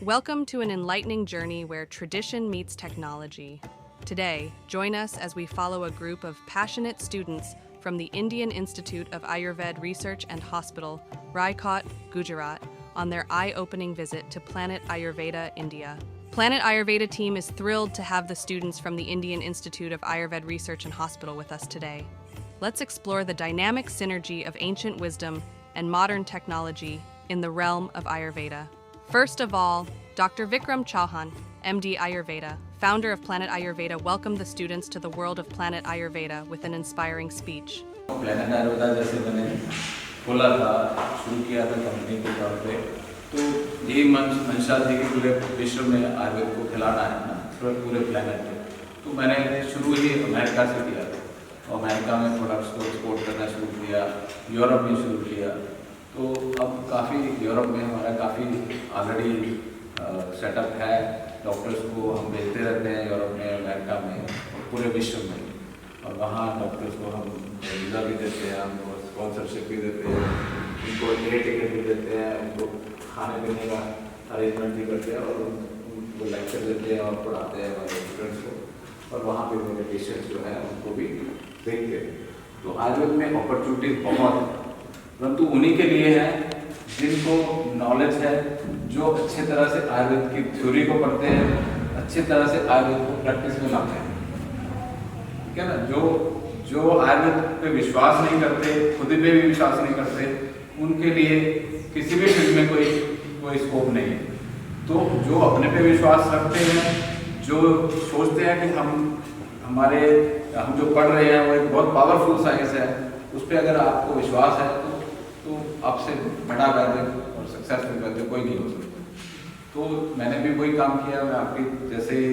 Welcome to an enlightening journey where tradition meets technology. Today, join us as we follow a group of passionate students from the Indian Institute of Ayurveda Research and Hospital, Raikot, Gujarat, on their eye-opening visit to Planet Ayurveda, India. Planet Ayurveda team is thrilled to have the students from the Indian Institute of Ayurveda Research and Hospital with us today. Let's explore the dynamic synergy of ancient wisdom and modern technology in the realm of Ayurveda. First of all, Dr. Vikram Chauhan, MD Ayurveda, founder of Planet Ayurveda, welcomed the students to the world of Planet Ayurveda with an inspiring speech. Planet Ayurveda जैसे मैंने खोला था, शुरू किया था company के तौर पे, तो यही मंशा थी कि पूरे विश्व में आयुर्वेद को फैलाना है ना, पूरे प्लैनेट पे। तो मैंने शुरू ही अमेरिका से किया था, और अमेरिका में प्रोडक्ट्स को एक्सपोर्ट करना शुरू किया, यूरोप में शुरू किया। तो अब काफ़ी यूरोप में हमारा काफ़ी ऑलरेडी सेटअप है, डॉक्टर्स को हम भेजते रहते हैं यूरोप में, अमेरिका में और पूरे विश्व में, और वहाँ डॉक्टर्स को हम वीज़ा भी देते हैं, हम स्पॉन्सरशिप भी देते हैं, उनको एयर टिकट भी देते हैं, उनको खाने पीने का अरेंजमेंट भी करते हैं, और उनको लेक्चर देते हैं और पढ़ाते हैं हमारे स्टूडेंट्स को, और वहाँ पे मेरे पेशेंट्स जो हैं उनको भी देखते हैं। तो आयुर्वेद में अपॉर्चुनिटीज बहुत है, परंतु उन्हीं के लिए है जिनको नॉलेज है, जो अच्छे तरह से आयुर्वेद की थ्योरी को पढ़ते हैं, अच्छी तरह से आयुर्वेद को प्रैक्टिस में लाते हैं, ठीक है ना। जो आयुर्वेद पे विश्वास नहीं करते, खुद पे भी विश्वास नहीं करते, उनके लिए किसी भी फील्ड में कोई स्कोप नहीं है। तो जो अपने पे विश्वास रखते हैं, जो सोचते हैं कि हम जो पढ़ रहे हैं वो एक बहुत पावरफुल साइंस है, उस पर अगर आपको विश्वास है तो आपसे बड़ा वैद्य और सक्सेसफुल वैद्य कोई नहीं हो सकता। तो मैंने भी वही काम किया, मैं आपकी जैसे ही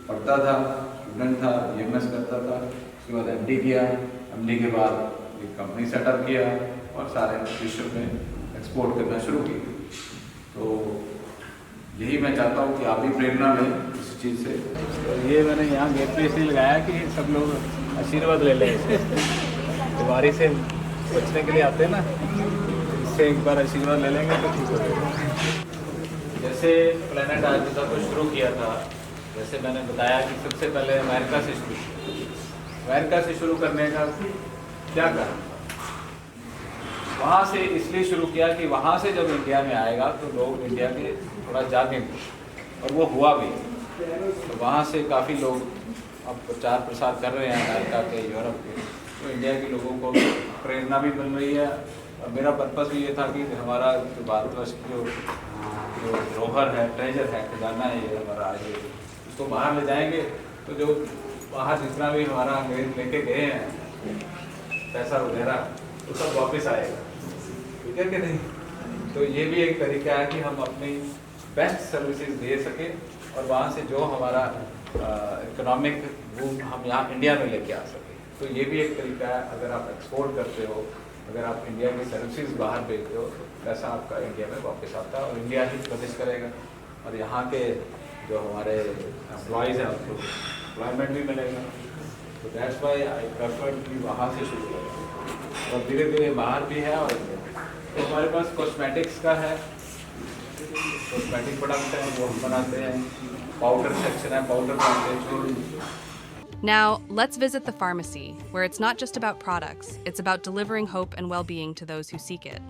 पढ़ता था, स्टूडेंट था, एमएस करता था, उसके बाद एमडी किया, एमडी के बाद एक कंपनी सेटअप किया और सारे विश्व में एक्सपोर्ट करना शुरू किया। तो यही मैं चाहता हूँ कि आप भी प्रेरणा लें इस चीज़ से। तो ये मैंने यहाँ गेट पे इसलिए लगाया कि सब लोग आशीर्वाद ले लें, बीमारी से बचने के लिए आते हैं ना, इससे एक बार आशीर्वाद ले लेंगे तो ठीक हो जाएगा। जैसे प्लैनेट आयुर्वेदा को शुरू किया था, जैसे मैंने बताया कि सबसे पहले अमेरिका से शुरू करने का क्या कारण, वहाँ से इसलिए शुरू किया कि वहाँ से जब इंडिया में आएगा तो लोग इंडिया के थोड़ा जागेंगे, और वो हुआ भी। तो वहाँ से काफ़ी लोग अब प्रचार प्रसार कर रहे हैं अमेरिका के, यूरोप के, तो इंडिया के लोगों को प्रेरणा भी मिल रही है। और मेरा पर्पस भी ये था कि हमारा जो भारतवर्ष की जो धरोहर है, ट्रेजर है, खजाना है ये हमारा, आज उसको बाहर ले जाएंगे तो जो बाहर जितना भी हमारा अंग्रेज लेके गए हैं पैसा वगैरह, तो सब वापस आएगा, ठीक है कि नहीं। तो ये भी एक तरीका है कि हम अपनी बेस्ट सर्विसेज दे सकें, और वहाँ से जो हमारा इकोनॉमिक बूम हम यहाँ इंडिया में लेके आ सकें। तो ये भी एक तरीका है, अगर आप एक्सपोर्ट करते हो, अगर आप इंडिया की सर्विसेज बाहर भेजते हो, पैसा आपका इंडिया में वापस आता है और इंडिया ही प्रदेश करेगा, और यहाँ के जो हमारे एम्प्लॉयज़ हैं उनको एम्प्लॉयमेंट भी मिलेगा। तो दैट्स वाई आई प्रेफर कि वहाँ से शुरू करें, और धीरे धीरे बाहर भी है और इंडिया। तो हमारे पास कॉस्मेटिक्स का है, कॉस्मेटिक प्रोडक्ट है वो हम बनाते हैं, पाउडर सेक्शन है, पाउडर बनाते हैं। Now, let's visit the pharmacy, where it's not just about products, it's about delivering hope and well-being to those who seek it.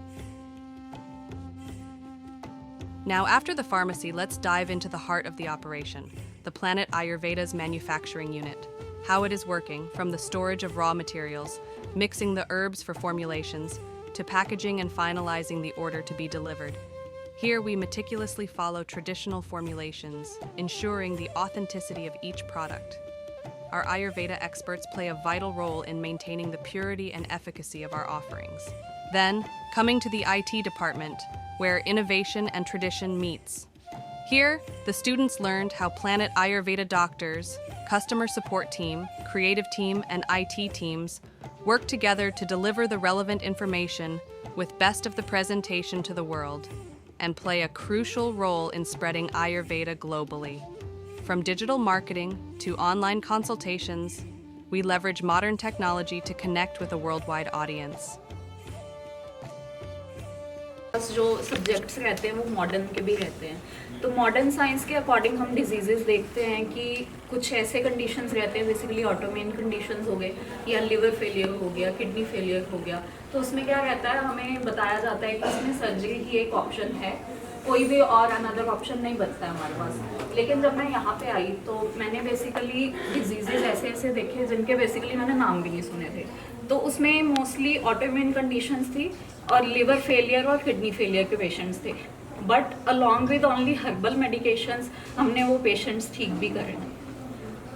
Now, after the pharmacy, let's dive into the heart of the operation, the Planet Ayurveda's manufacturing unit. How it is working, from the storage of raw materials, mixing the herbs for formulations, to packaging and finalizing the order to be delivered. Here, we meticulously follow traditional formulations, ensuring the authenticity of each product. Our Ayurveda experts play a vital role in maintaining the purity and efficacy of our offerings. Then, coming to the IT department, where innovation and tradition meets. Here, the students learned how Planet Ayurveda doctors, customer support team, creative team, and IT teams work together to deliver the relevant information with best of the presentation to the world, and play a crucial role in spreading Ayurveda globally. From digital marketing to online consultations, We leverage modern technology to connect with a worldwide audience. जो subjects रहते हैं वो modern के भी रहते हैं। तो modern science के अकॉर्डिंग हम डिजीज़ेस देखते हैं कि कुछ ऐसे कंडीशंस रहते हैं, बेसिकली ऑटोइम्यून कंडीशंस हो गए या लिवर फेलियर हो गया, किडनी फेलियर हो गया। तो उसमें क्या रहता है, हमें बताया जाता है कि इसमें सर्जरी की एक ऑप्शन है, कोई भी और अनदर ऑप्शन नहीं बचता है हमारे पास। लेकिन जब मैं यहाँ पे आई तो मैंने बेसिकली डिजीज़ेस ऐसे ऐसे देखे जिनके बेसिकली मैंने नाम भी नहीं सुने थे। तो उसमें मोस्टली ऑटोइम्यून कंडीशंस थी और लिवर फेलियर और किडनी फेलियर के पेशेंट्स थे। But along with only herbal medications हमने वो पेशेंट्स ठीक भी करे।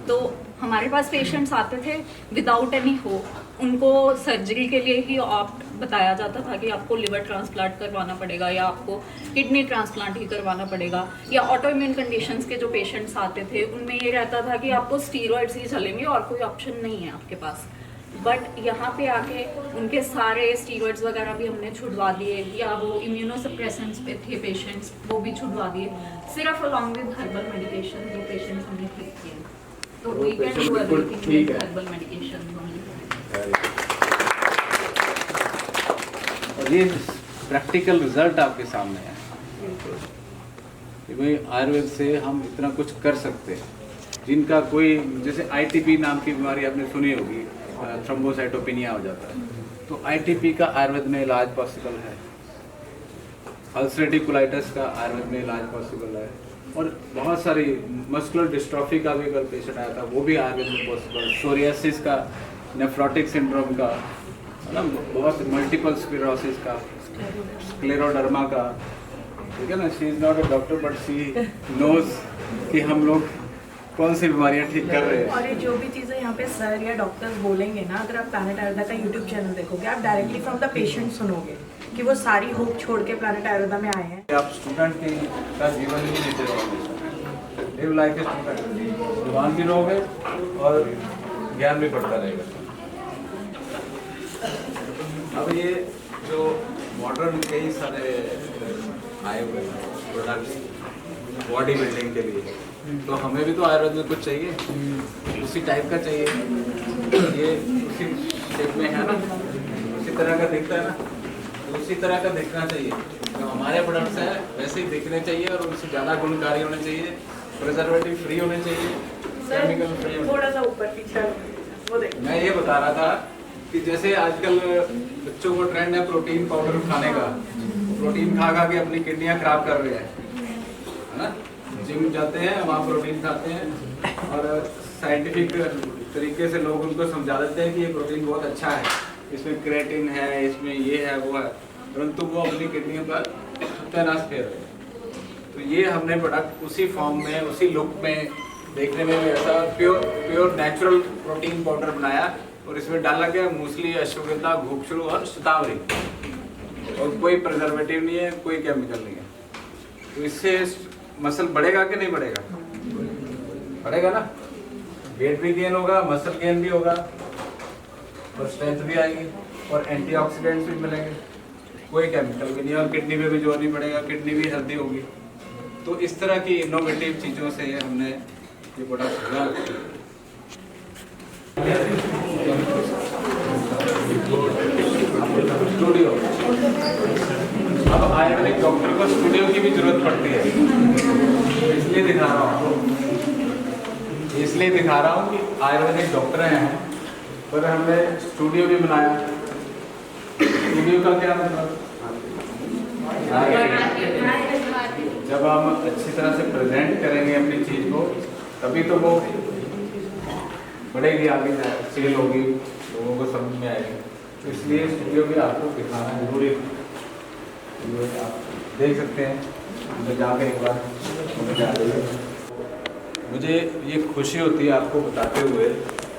तो हमारे पास पेशेंट्स आते थे विदाउट एनी होप, उनको सर्जरी के लिए ही ऑप्ट बताया जाता था कि आपको लिवर ट्रांसप्लांट करवाना पड़ेगा या आपको किडनी ट्रांसप्लांट ही करवाना पड़ेगा। या ऑटोइम्यून कंडीशंस के जो पेशेंट्स आते थे उनमें ये रहता था कि आपको स्टीरॉइड्स ही चलेंगे और कोई ऑप्शन नहीं है आपके पास। बट यहाँ पे आके उनके सारे स्टीरॉइड्स वगैरह भी हमने छुड़वा दिए, या वो इम्यूनोसप्रेसेंट्स पे थे पेशेंट्स वो भी छुड़वा दिए, सिर्फ अलॉन्ग विद हर्बल मेडिकेशन जो पेशेंट्स हमने ठीक किए। तो we can do everything with herbal medication. और ये प्रैक्टिकल रिजल्ट आपके सामने है कि भाई आयुर्वेद से हम इतना कुछ कर सकते हैं। जिनका कोई जैसे आईटीपी नाम की बीमारी आपने सुनी होगी, थ्रोम्बोसाइटोपिनिया हो जाता है, तो आईटीपी का आयुर्वेद में इलाज पॉसिबल है। अल्सरेटिव कोलाइटिस का आयुर्वेद में इलाज पॉसिबल है। और बहुत सारी मस्कुलर डिस्ट्रॉफी का भी कल पेशेंट आया था, वो भी आयुर्वेद में पॉसिबल। सोरियासिस का, नेफ्रोटिक सिंड्रोम का, है ना, बहुत मल्टीपल स्क्लेरोसिस का, स्क्लेरोडर्मा का, ठीक है ना। She is not a doctor but she knows कि हम लोग कौन सी बीमारियां ठीक कर रहे हैं। और ये जो भी चीज़ें यहाँ पे सर या डॉक्टर्स बोलेंगे ना, अगर आप प्लैनेट आयुर्वेदा का यूट्यूब चैनल देखोगे, आप डायरेक्टली फ्रॉम द पेशेंट सुनोगे कि वो सारी होप छोड़ के प्लैनेट आयुर्वेदा में आए हैं। आप स्टूडेंट का जीवन भी जीते रहोगे, लिव लाइक ए स्टूडेंट, जवान भी रहोगे और ज्ञान भी बढ़ता रहेगा। अब ये जो मॉडर्न कई सारे आए हुए प्रोडक्ट्स बॉडी बिल्डिंग के लिए, तो हमें भी तो आयुर्वेद में कुछ चाहिए, उसी टाइप का चाहिए। ये उसी शेप में है ना, उसी तरह का दिखता है ना, तो उसी तरह का दिखना चाहिए। जो हमारे प्रोडक्ट्स हैं वैसे ही दिखने चाहिए और उनसे ज़्यादा गुणकारी होने चाहिए, प्रिजर्वेटिव फ्री होने चाहिए, केमिकल फ्री होने। थोड़ा सा ऊपर पीछे वो देखो। मैं ये बता रहा था कि जैसे आजकल बच्चों को ट्रेंड है प्रोटीन पाउडर खाने का, प्रोटीन खा खा के अपनी किडनियाँ खराब कर रहे हैं, है ना। जिम जाते हैं, वहाँ प्रोटीन खाते हैं और साइंटिफिक तरीके से लोग उनको समझा देते हैं कि ये प्रोटीन बहुत अच्छा है, इसमें क्रिएटिन है, इसमें ये है वो है, परंतु वो अपनी किडनियों पर सत्यानाश फेर रहे हैं। तो ये हमने प्रोडक्ट उसी फॉर्म में, उसी लुक में, देखने में भी ऐसा प्योर नेचुरल प्रोटीन पाउडर बनाया और इसमें डाला गया मूसली, अश्वगंधा, घुपचरू और शतावरी, और कोई प्रिजर्वेटिव नहीं है, कोई केमिकल नहीं है। तो इससे मसल बढ़ेगा कि नहीं बढ़ेगा? बढ़ेगा ना, वेट भी गेन होगा, मसल गेन भी होगा और स्ट्रेंथ भी आएगी और एंटीऑक्सीडेंट्स भी मिलेंगे, कोई केमिकल भी नहीं, और किडनी पे भी जोर नहीं पड़ेगा, किडनी भी हेल्दी होगी। तो इस तरह की इनोवेटिव चीज़ों से हमने ये प्रोडक्ट बना। स्टूडियो, अब आयुर्वेदिक डॉक्टर को स्टूडियो की भी जरूरत पड़ती है, इसलिए दिखा रहा हूँ कि आयुर्वेदिक डॉक्टर हैं पर हमने स्टूडियो भी बनाया। स्टूडियो का क्या मतलब? जब हम अच्छी तरह से प्रेजेंट करेंगे अपनी चीज़ को, तभी तो वो बढ़ेगी, आगे सेल होगी, लोगों को समझ में आएगी। तो इसलिए स्टूडियो भी आपको दिखाना जरूरी है। आप देख सकते हैं, मुझे जाकर एक बार मुझे ये खुशी होती है आपको बताते हुए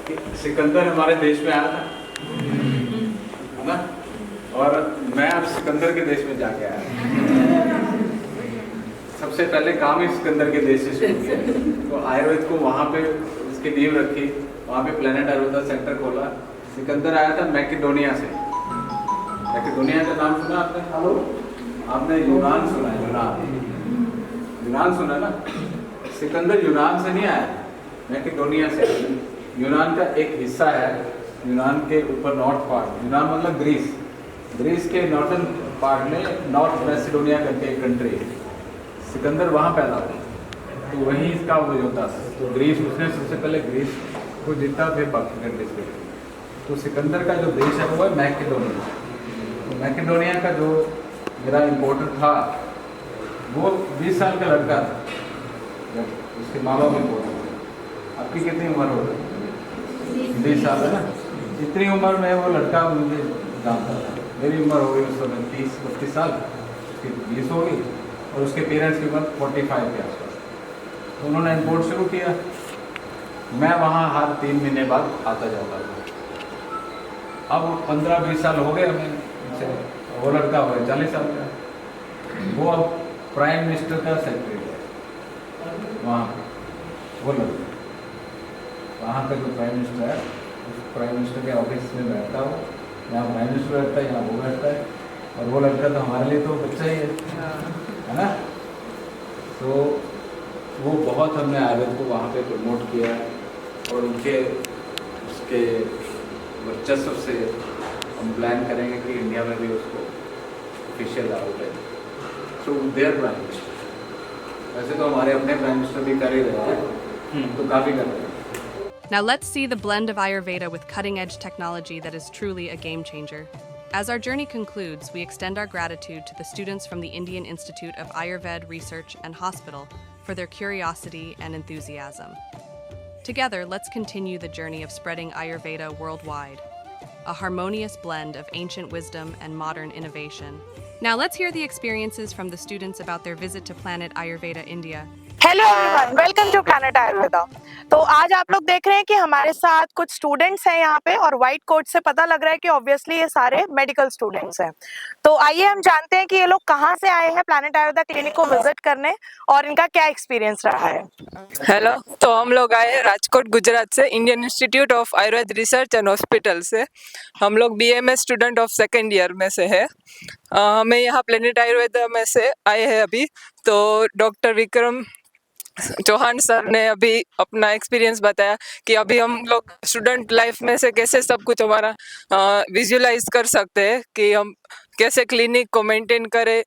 कि सिकंदर हमारे देश में आया था, है ना, और मैं अब सिकंदर के देश में जाके आया। सबसे पहले काम ही सिकंदर के देश से शुरू किया, तो आयुर्वेद को वहाँ पे इसकी नींव रखी, वहाँ पे प्लैनेट आयुर्वेदा सेंटर खोला। सिकंदर आया था मैकेडोनिया से। मैकेडोनिया का नाम सुना आपने? हेलो, आपने यूनान सुना है? यूनान सुना ना? सिकंदर यूनान से नहीं आया, मैकेडोनिया से। यूनान का एक हिस्सा है, यूनान के ऊपर नॉर्थ पार्ट, यूनान मतलब ग्रीस, ग्रीस के नॉर्थन पार्ट में नॉर्थ मैसिडोनिया करके एक कंट्री है। सिकंदर वहाँ पैदा हुआ, तो वहीं इसका वो होता था। तो ग्रीस, उसने सबसे पहले ग्रीस को जीता, फिर बाकी कंट्रीज को। तो सिकंदर का जो देश है वो है मैकेडोनिया। तो मैकेडोनिया का जो मेरा इम्पोर्टर था वो 20 साल का लड़का था जब उसके माँ बाप इम्पोर्टर थे। आपकी कितनी उम्र हो गई? 20 साल है ना। इतनी उम्र में वो लड़का मुझे जानता था। मेरी उम्र हो गई उस समय 30-32 साल, उसकी 20 हो गई, और उसके पेरेंट्स की उम्र 45 के आसपास। तो उन्होंने इम्पोर्ट शुरू किया। मैं वहाँ हर 3 महीने बाद आता जाता था। अब 15-20 साल हो गए हमें उनसे। वो लड़का हो गया 40 साल का। वो अब प्राइम मिनिस्टर का सेक्रेटरी है वहाँ। वो लड़का वहाँ का जो प्राइम मिनिस्टर है, उस प्राइम मिनिस्टर के ऑफिस में बैठता हो। यहाँ प्राइम मिनिस्टर बैठता है, यहाँ वो बैठता है। और वो लड़का तो हमारे लिए तो बच्चा ही है ना। तो वो बहुत हमने आयुर्वेद को वहाँ पे प्रमोट किया, और उसके वर्चस्व से हम प्लान करेंगे कि इंडिया में भी उसको ऑफिशियल लागू करें। सो देयर प्राइम मिनिस्टर, वैसे तो हमारे अपने प्राइम मिनिस्टर भी कर ही रहे हैं, तो काफ़ी कर रहे हैं। Now let's see the blend of Ayurveda with cutting-edge technology that is truly a game changer. As our journey concludes, we extend our gratitude to the students from the Indian Institute of Ayurveda Research and Hospital for their curiosity and enthusiasm. Together, let's continue the journey of spreading Ayurveda worldwide, a harmonious blend of ancient wisdom and modern innovation. Now let's hear the experiences from the students about their visit to Planet Ayurveda India. Hello everyone, welcome to Planet Ayurveda. तो आज आप लोग देख रहे हैं कि हमारे साथ कुछ स्टूडेंट्स हैं यहाँ पे, और वाइट कोट से पता लग रहा है कि ऑब्वियसली ये सारे मेडिकल स्टूडेंट्स हैं। तो आइए हम जानते हैं कि ये लोग कहाँ से आए हैं प्लैनेट आयुर्वेदा क्लिनिक को विजिट करने, और इनका क्या एक्सपीरियंस रहा है। हेलो, तो हम लोग आए हैं राजकोट गुजरात से, Indian institute of Ayurveda research and hospital से। हम लोग BMS student of second year में से है। हमें यहाँ प्लैनेट आयुर्वेदा में से आए हैं अभी। तो डॉक्टर विक्रम चौहान सर ने अभी अपना एक्सपीरियंस बताया कि अभी हम लोग स्टूडेंट लाइफ में से कैसे सब कुछ हमारा विजुलाइज कर सकते हैं कि हम कैसे क्लिनिक को मेंटेन करें,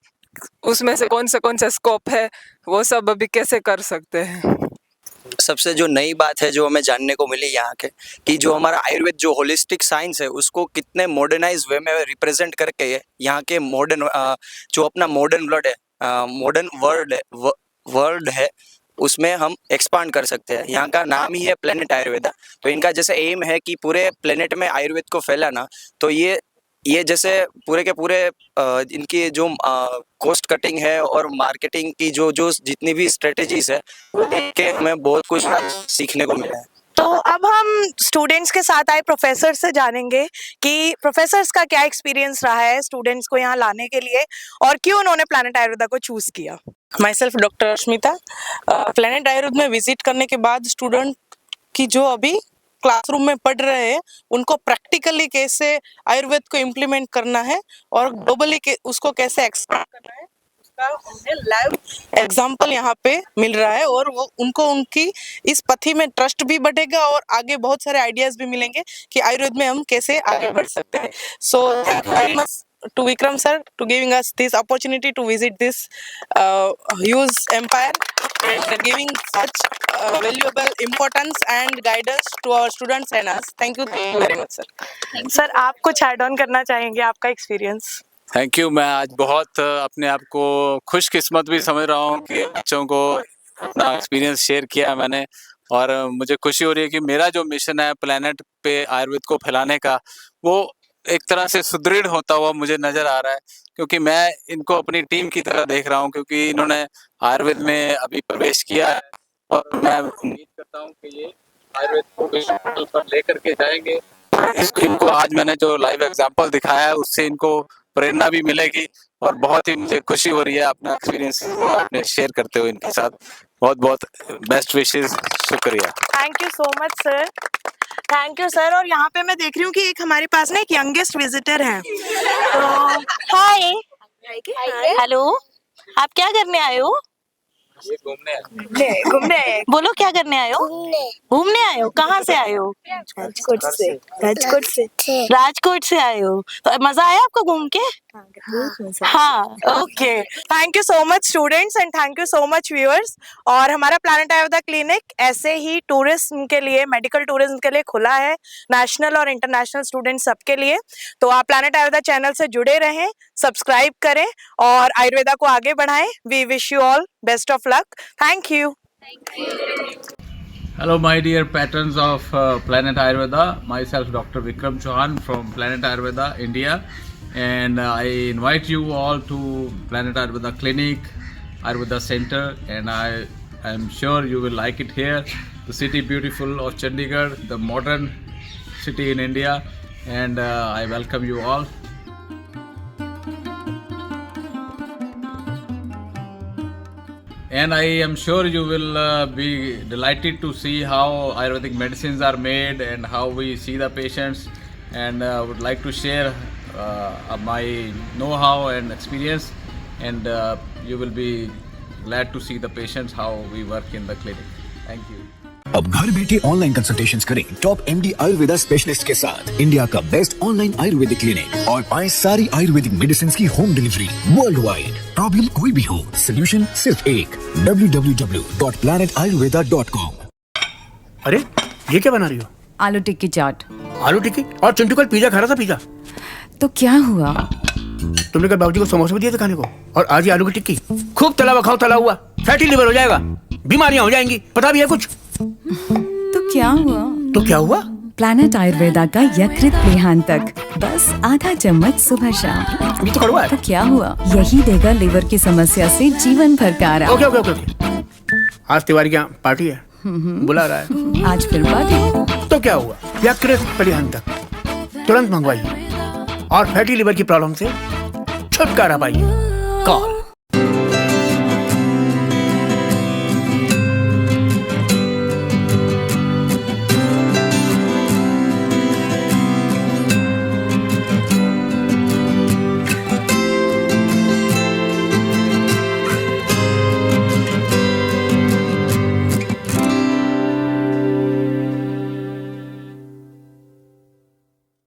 उसमें से कौन सा स्कोप है, वो सब अभी कैसे कर सकते हैं। सबसे जो नई बात है जो हमें जानने को मिली यहाँ के, कि जो हमारा आयुर्वेद जो होलिस्टिक साइंस है उसको कितने मॉडर्नाइज वे में रिप्रेजेंट करके यहाँ के मॉडर्न जो अपना मॉडर्न मॉडर्न वर्ल्ड है उसमें हम एक्सपांड कर सकते हैं। यहाँ का नाम ही है प्लेनेट आयुर्वेदा। तो इनका जैसे एम है कि पूरे प्लेनेट में आयुर्वेद को फैलाना। तो ये जैसे पूरे के पूरे इनकी जो कॉस्ट कटिंग है और मार्केटिंग की जो जितनी भी स्ट्रेटेजीज है वो देख के हमें बहुत कुछ सीखने को मिला है। तो अब हम स्टूडेंट्स के साथ आए प्रोफेसर से जानेंगे कि प्रोफेसर्स का क्या एक्सपीरियंस रहा है स्टूडेंट्स को यहाँ लाने के लिए, और क्यों उन्होंने प्लैनेट आयुर्वेदा को चूज किया। My self doctor Ashmita. Planet Ayurveda में विजिट करने के बाद स्टूडेंट की जो अभी क्लासरूम में पढ़ रहे हैं उनको प्रैक्टिकली कैसे आयुर्वेद को इम्प्लीमेंट करना है और ग्लोबली उसको कैसे एक्सपांड करना है उसका उन्हें लाइव एग्जांपल यहाँ पे मिल रहा है, और वो उनको उनकी इस पथी में ट्रस्ट भी बढ़ेगा और आगे बहुत सारे आइडियाज भी मिलेंगे कि आयुर्वेद में हम कैसे आगे बढ़ सकते हैं। So thank you very much to Vikram sir to giving us this opportunity to visit this huge empire and giving such valuable importance and guidance to our students and us. Thank you very much sir. Sir, आप कुछ add on करना चाहेंगे, आपका experience. Thank you. मैं आज बहुत अपने आप को खुशकिस्मत भी समझ रहा हूँ कि बच्चों को अपना एक्सपीरियंस शेयर किया मैंने, और मुझे खुशी हो रही है कि मेरा जो मिशन है प्लैनेट पे आयुर्वेद को फैलाने का, वो एक तरह से सुदृढ़ होता हुआ मुझे नज़र आ रहा है, क्योंकि मैं इनको अपनी टीम की तरह देख रहा हूँ, क्योंकि इन्होंने आयुर्वेद में अभी प्रवेश किया है और मैं उम्मीद करता हूँ कि ये आयुर्वेद को विश्व पटल पर लेकर के जाएंगे। इनको आज मैंने जो लाइव एग्जांपल दिखाया है उससे इनको प्रेरणा भी मिलेगी, और बहुत ही मुझे खुशी हो रही है अपना एक्सपीरियंस अपने शेयर करते हुए इनके साथ। बहुत बहुत बेस्ट विशेस, शुक्रिया। Thank you so much sir. Thank you sir. और यहाँ पे मैं देख रही हूँ कि एक हमारे पास ना एक यंगेस्ट विजिटर है। तो हाय हेलो, आप क्या करने आए हो? ये घूमने आए। घूमने आए हैं। बोलो क्या करने आए हो? घूमने आए हो। कहाँ से आए हो? राजकोट से। राजकोट से आए हो। तो मजा आया आपको घूम के? हाँ, okay. Thank you so much students and thank you so much viewers. और हमारा प्लैनेट आयुर्वेदा क्लिनिक ऐसे ही टूरिज्म के लिए, मेडिकल टूरिज्म के लिए खुला है, नेशनल और इंटरनेशनल स्टूडेंट सबके लिए। तो आप प्लैनेट आयुर्वेदा चैनल से जुड़े रहें, सब्सक्राइब करें और आयुर्वेदा को आगे बढ़ाएं। We wish you all best of luck. Thank you. Hello, my dear patrons of Planet Ayurveda. Myself, Dr. Vikram Chauhan from Planet Ayurveda, India, and I invite you all to Planet Ayurveda Clinic, Ayurveda Center, and I am sure you will like it here. The city beautiful of Chandigarh, the modern city in India, and I welcome you all. And I am sure you will be delighted to see how Ayurvedic medicines are made and how we see the patients, and would like to share my know-how and experience, and you will be glad to see the patients how we work in the clinic. Thank you. अब घर बैठे online consultations करें top MD Ayurveda specialist के साथ। India का best online Ayurvedic clinic और पाएं सारी आयुर्वेदिक मेडिसिन की home delivery world wide. Problem कोई भी हो, सोल्यूशन सिर्फ एक, www.planetayurveda.com। अरे ये क्या बना रही हो? आलू टिक्की चाट। आलू टिक्की? और चिंटू कल पिज्जा खा रहा था। पिज्जा तो क्या हुआ? तुमने कल बाबूजी को समोसे भी दिए थे खाने को, और आज ये आलू की टिक्की। खूब तला हुआ खाओ, तला हुआ, फैटी लिवर हो जाएगा, बीमारियां हो जाएंगी, पता भी है कुछ? तो क्या हुआ? तो क्या हुआ? प्लैनेट आयुर्वेदा का यकृत प्लेहांतक, बस आधा चम्मच सुबह शाम। ये तो कड़वा है। तो क्या हुआ? यही देगा लिवर की समस्या से जीवन भर का आराम। Okay okay okay okay. आज तिवारी क्या पार्टी है, बुला रहा है। आज फिर पार्टी? तो क्या हुआ? यकृत प्लेहांतक तुरंत मंगवाइए और फैटी लिवर की प्रॉब्लम से छुटकारा पाइए। कॉल